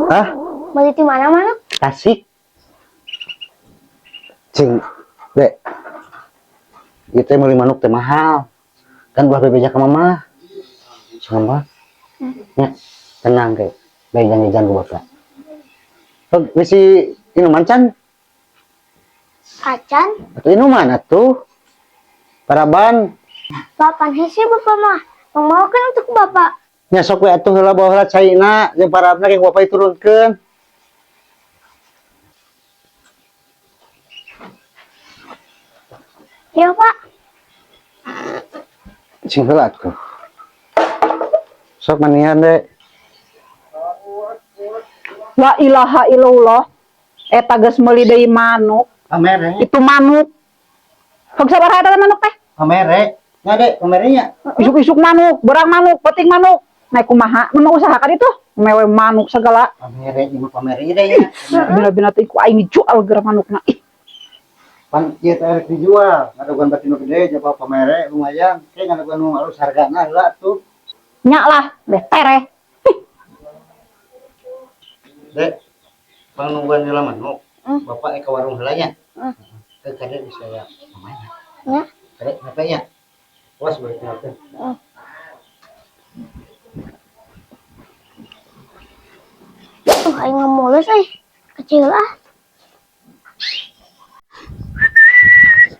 Hah? Beli di mana manuk? Tasik. Cing, Dek. Itu beli manuk teh mahal. Kan buah bebeja ke mama. Sama. Ya, tenang kayak. Baik jangan bapak. Oh, misi minuman can? Acan? Atau minuman atuh? Paraban. Papan hese bapak mah. Mau kan untuk bapak. Nya sok we atuh heula bawa heula caina jeung parabna ge bapak turunkeun. Ya pak. Cing heula atuh. Sok manian deh. La ilaha illallah. Eta geus meuli deui manuk. Pamere. Itu manuk. Hog sabaraha eta manuk teh? Pamere. Nya dek, pamerenya. Isuk-isuk manuk, berang manuk, penting manuk. Naik kumaha? Mun usahakan itu mewe manuk segala. Pamere ibu pamere deh ya. Bina-bina teh ku aing jual geura manukna. Ih, Pan kieu teh rek dijual. Ngadogan batinu gede coba pamere lumayan. Kayak ngadogan nu alus hargana heula tuh. nya lah, deh tereh. Dek, panungguan heula manuk. Bapak ke warung heula nya. Ke kade bisa ya. Namanya. Ya. Kade apa ya? Was boleh kenalkeun. Aing mulus kecil ah.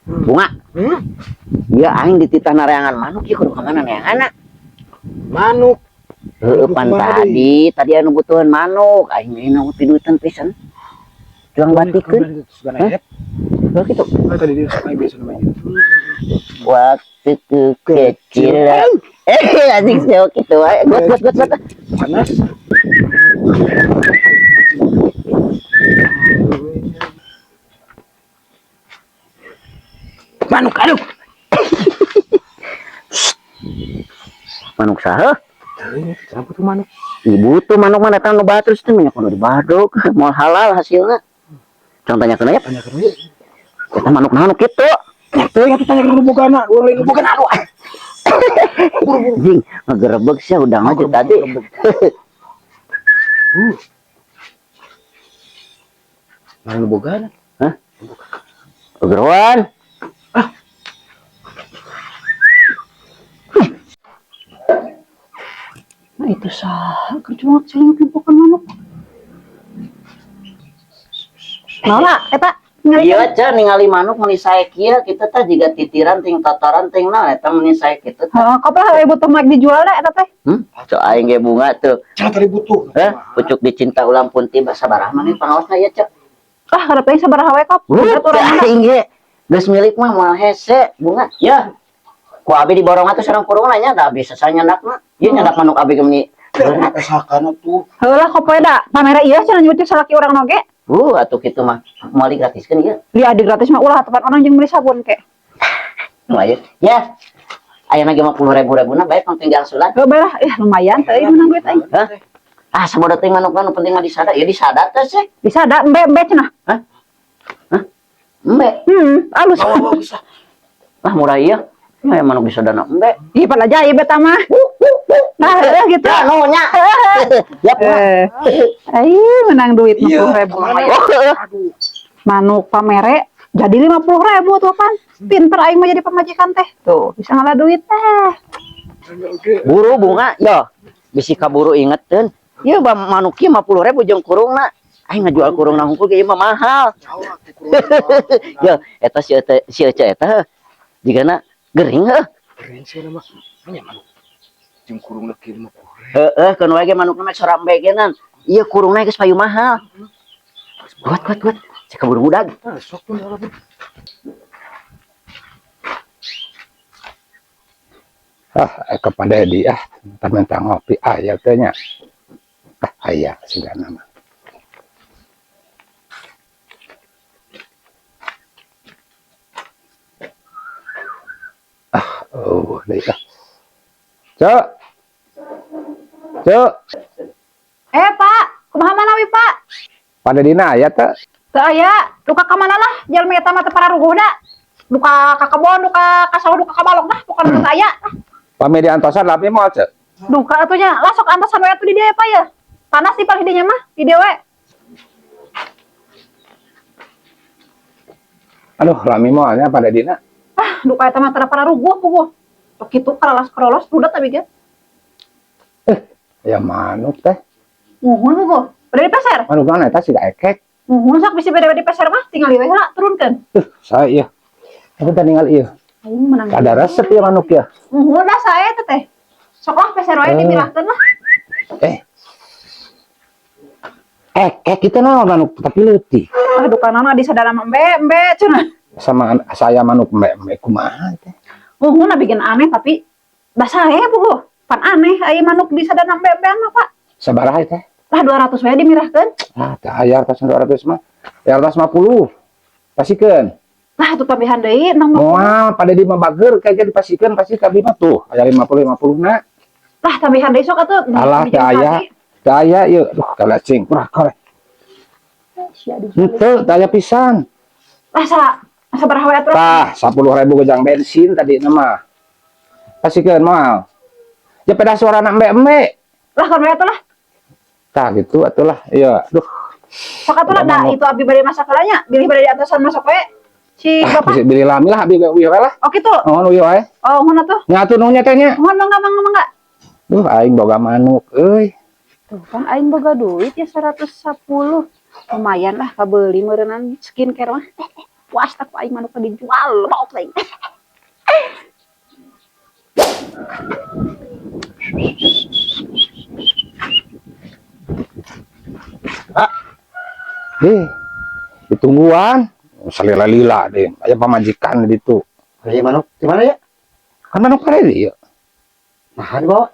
Bunga. Ya aing di titah nareangan manuk ieu kudu ka mana neanganna? Manuk. Heueuh pan tadi anu butuhan manuk, aing ge nu pidutan pisan. Juang batikeun. Hah? Oh kitu. Tadi dia sampai bisa namanya. Waktu kecil. Anjing seo kitu wae. Gut. Panas. Manuk aduh. Manuk saha? Kenapa tuh manuk? Ibu tuh manuk mah datang nu terus teh nya kudu dibadog, moal halal hasilna. Contohnya kenapa? Tanya ke dia. Kita manuk naon kitu? Tuh ya tanya ke bogana, urang lain bogana anu. Jing, ngegerebek sih udah aja tadi. Lain bogana. Hah? Gerowan. Nah itu sah, kerjaan celing bukan manuk. Nala, eta Iya aja ningali manuk meni sae kieu kitu teh jiga titiran ting tataran ting naon eta meni sae kitu. heeh, kapan ibu teh mag dijual da eta teh? So aing ge bunga tuh. Jangan tadi butuh. Pucuk dicinta ulang pun tiba sabaraha mah pangaosna ieu cek. Ah, harap aing sabaraha wae kap. Aing ge geus milik mah moal hese bunga. Ya. Ku abi di borong atuh sareng kurung nya da bisa sanyandakna. Ieu nyandak manuk abi ge meni. Sakana tuh. Heulah kopoe da, pamere ieu cenah nyuci salaki urang noge. Atuh kitu mah moal digratiskeun ieu. Dia di gratis mah ulah tepan orang jeung beli sabun ke. Nu aya. Ya. Aya lagi 50.000 baik nang tinggal sulat. Heuh bae lah, lumayan teh menang duit aing. Hah? Sabodo teh manuk nu penting mah disada, ya disada teh sih. Bisa da embe cenah. Embe. Alus. Ah murah iya. Ya manuk disadana embe. Ih, pan aja ieu eta mah. Nah, gitu. Ya nu nya. Ya Menang duit 50.000 manuk pamere jadi 50.000 tuh pan. Pinter aing mah jadi pemajikan teh. Tuh, bisa ngalah duit teh. Buru bunga, yo. Bisi kaburu ingeteun. Ieu manuk ieu 50.000 jeung kurungna. Aing ngajual kurungna hungkul ge ieu mah mahal. Yo, eta si Ece eta jigana gering heuh. Keren sih nama. Nya manuk. Jeung kurung leuki 50. Heeh, keun wae ge manukna mah sora embegenan. Ieu kurungna geus payu mahal. Kuat. Cek kaburu budak. Sok tuh dalam. Ke Pandedi mentang ngopi aya teh nya. Aya sudah nama. Deui Cok. Pak, kumaha manawi Pak? Pandedina aya teh. Teu aya, duka ka mana lah? Jalmi eta mah teu pararuguh da. Duka ka kebon, duka ka sawah, duka ka balong dah, bukan teu aya. Pami di antosan lapi moal cek. Duka atuh nya, lasok antosan we atuh di dieu Pak ya. Panas di paling dinya mah, di dewe. Aduh, lami moalnya pada dina. Ah, duka eta mah tara para ruguh puguh. Tok kitu karalas-karalos rudat abi ge. Ya manuk teh. Nuhun puguh. Pada di peser. Manuk mana eta siga ekek. Nuhun sok bisi beda di peser mah tinggal di heula turunkeun. Saya iya. Aku tadi ninggal iya. Aing menang. Ada resep ya manuk ya. Nuhun dah saya teh teh. Sok lah peser wae dimirahkeun lah. Ekek kita naon manuk tapi leutik. Ah, dukanana di sadana embe cenah. Sama saya manuk mbek kumaha teh. Nuhun bikin aneh tapi dah sae puguh. Pan aneh aya manuk di sadana embe mah Pak. Sabaraha teh? Lah 200 wae dimirahkeun. Ah, teh aya 200 mah. Ya 250. Pasikeun. Lah atuh tambahan deui 60. Moal pada di mah bager kayak dipasikeun pasti tadi mah tuh aya 50 na. Lah tambahan deui sok atuh. Alah teh aya. Teh aya ieu. Duh, kalacing. Kurang kore. Henteu teh aya pisan. Lah sabaraha wae atuh. Tah, 10.000 gojang bensin tadi nama. Pasikeun moal. Ya pada suara anak mbek-mbek. Lah kan wae atuh lah. Tah gitu atulah. Iya, duh. Sok atuh lah da itu abi bade masak heulanya, bilih bade di atasan masak wae. Si bapak. Bisa beli lami lah, abi wieu lah. Oh kitu. Oh, wieu wae. Oh, mun atuh. Nyatu nu nya teh nya. Mohon mangga. Duh, aing boga manuk euy. Tuh kan aing boga duit ya 110. Lumayan lah kabeuli meureunnan skincare mah. Puas tak aing manuk dijual mau teh. Ditungguan. Salila-lila deh. Aya pamajikan di ditu. Beli manuk di mana ya? Kan manuk kare di ya. Nah, dibawa.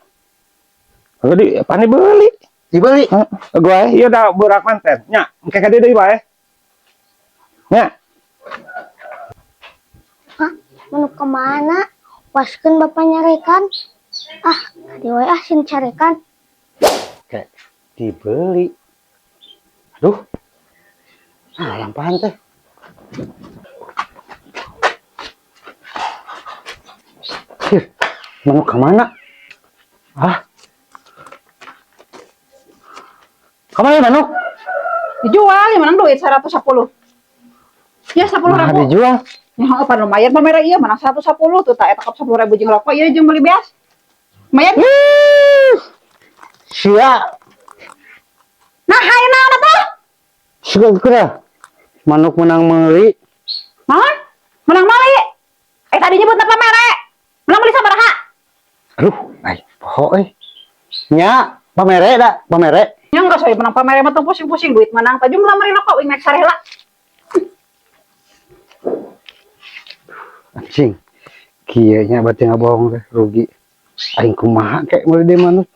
Di pani beli. Dibeli. Gua ieu da burak manten. Nya, engke ka deui bae. Nya. Hah? Manuk kemana? Waskeun bapak nyarekan. Ah, tadi wae sin carekan. Kayak dibeli. Aduh. Ah, lampahan teh. Manuk kemana? Ah. Kemana ya manuk? Dijual ya menang duit 110. Ya 10.000. Nah, dijual. Ya apa lumayan pamer ieu menang 110 tuh tak eta 10.000 jeung rokok ieu jeung beli beas. Lumayan. Sia. Nah, hayu naon atuh? Suka kira. Manuk menang meuli. Naon? Menang mali. Tadinya buat pamere. Menang beli sabaraha? Aduh, ay, poho nya, pamere da, pamere. Ya enggak soy menang pamere mah teu pusing-pusing duit menang teh jumlah mari rokok we mek sarehla. Anjing. Kieu nya berarti ngabohong teh, rugi. Aing kumaha kek meuli deui manuk.